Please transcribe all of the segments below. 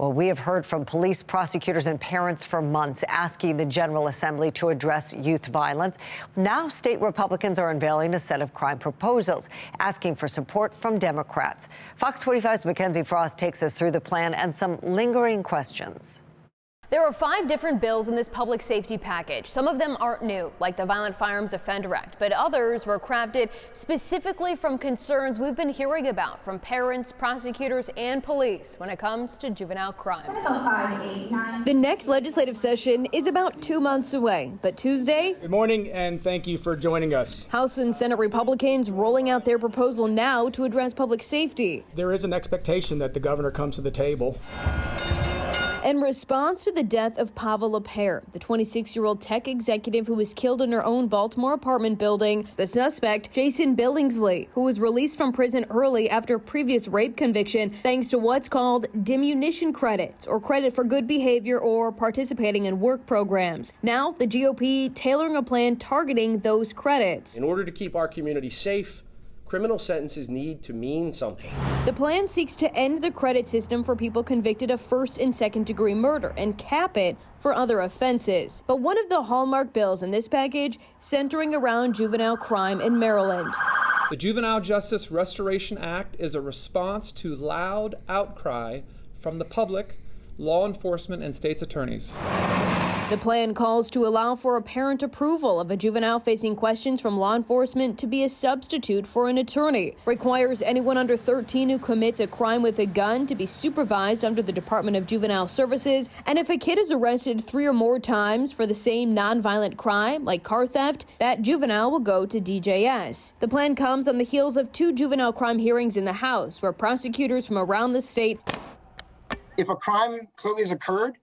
Well, we have heard from police, prosecutors, and parents for months asking the General Assembly to address youth violence. Now, state Republicans are unveiling a set of crime proposals, asking for support from Democrats. Fox 45's Mackenzie Frost takes us through the plan and some lingering questions. There are 5 different bills in this public safety package. Some of them aren't new, like the Violent Firearms Offender Act, but others were crafted specifically from concerns we've been hearing about from parents, prosecutors, and police when it comes to juvenile crime. The next legislative session is about 2 months away, but Tuesday. Good morning, and thank you for joining us. House and Senate Republicans rolling out their proposal now to address public safety. There is an expectation that the governor comes to the table. In response to the death of Pavel Lepere, the 26-year-old tech executive who was killed in her own Baltimore apartment building, the suspect, Jason Billingsley, who was released from prison early after a previous rape conviction thanks to what's called diminution credits, or credit for good behavior or participating in work programs. Now, the GOP tailoring a plan targeting those credits. In order to keep our community safe, criminal sentences need to mean something. The plan seeks to end the credit system for people convicted of first and second degree murder and cap it for other offenses. But one of the hallmark bills in this package centering around juvenile crime in Maryland. The Juvenile Justice Restoration Act is a response to loud outcry from the public, law enforcement, and state's attorneys. The plan calls to allow for a parent approval of a juvenile facing questions from law enforcement to be a substitute for an attorney. Requires anyone under 13 who commits a crime with a gun to be supervised under the Department of Juvenile Services. And if a kid is arrested 3 or more times for the same nonviolent crime, like car theft, that juvenile will go to DJS. The plan comes on the heels of 2 juvenile crime hearings in the House, where prosecutors from around the state. If a crime clearly has occurred,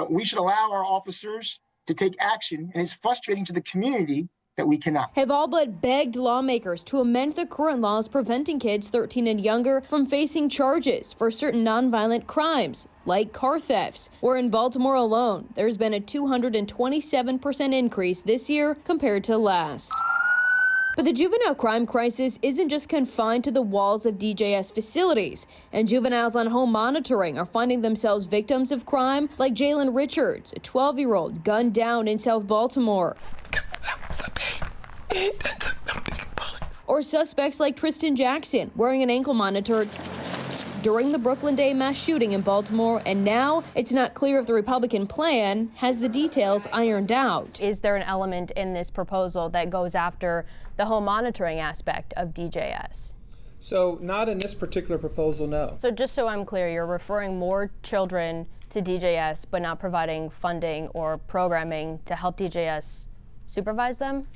we should allow our officers to take action, and it's frustrating to the community that we cannot. Have all but begged lawmakers to amend the current laws preventing kids 13 and younger from facing charges for certain nonviolent crimes, like car thefts, where in Baltimore alone, there's been a 227% increase this year compared to last. But the juvenile crime crisis isn't just confined to the walls of DJS facilities, and juveniles on home monitoring are finding themselves victims of crime, like Jalen Richards, a 12-year-old gunned down in South Baltimore. Or suspects like Tristan Jackson wearing an ankle monitor during the Brooklyn Day mass shooting in Baltimore, and now it's not clear if the Republican plan has the details ironed out. Is there an element in this proposal that goes after the home monitoring aspect of DJS? So not in this particular proposal, no. So just so I'm clear, you're referring more children to DJS, but not providing funding or programming to help DJS supervise them?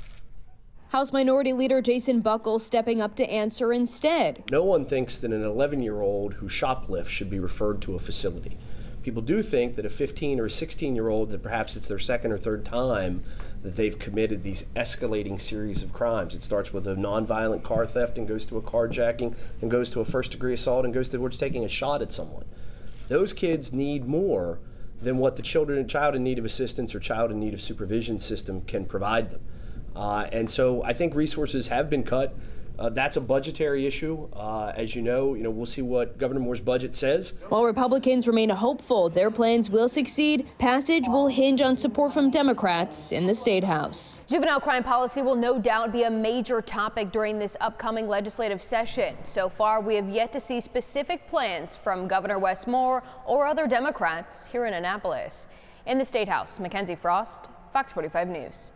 House Minority Leader Jason Buckle stepping up to answer instead. No one thinks that an 11-year-old who shoplifts should be referred to a facility. People do think that a 15 or a 16-year-old, that perhaps it's their second or third time that they've committed these escalating series of crimes. It starts with a nonviolent car theft and goes to a carjacking and goes to a first-degree assault and goes towards taking a shot at someone. Those kids need more than what the child in need of assistance or child in need of supervision system can provide them. And so I think resources have been cut. That's a budgetary issue. As you know, we'll see what Governor Moore's budget says. While Republicans remain hopeful their plans will succeed, passage will hinge on support from Democrats in the State House. Juvenile crime policy will no doubt be a major topic during this upcoming legislative session. So far, we have yet to see specific plans from Governor Wes Moore or other Democrats here in Annapolis. In the State House, Mackenzie Frost, Fox 45 News.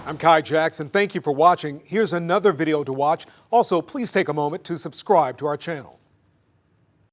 I'm Kai Jackson. Thank you for watching. Here's another video to watch. Also, please take a moment to subscribe to our channel.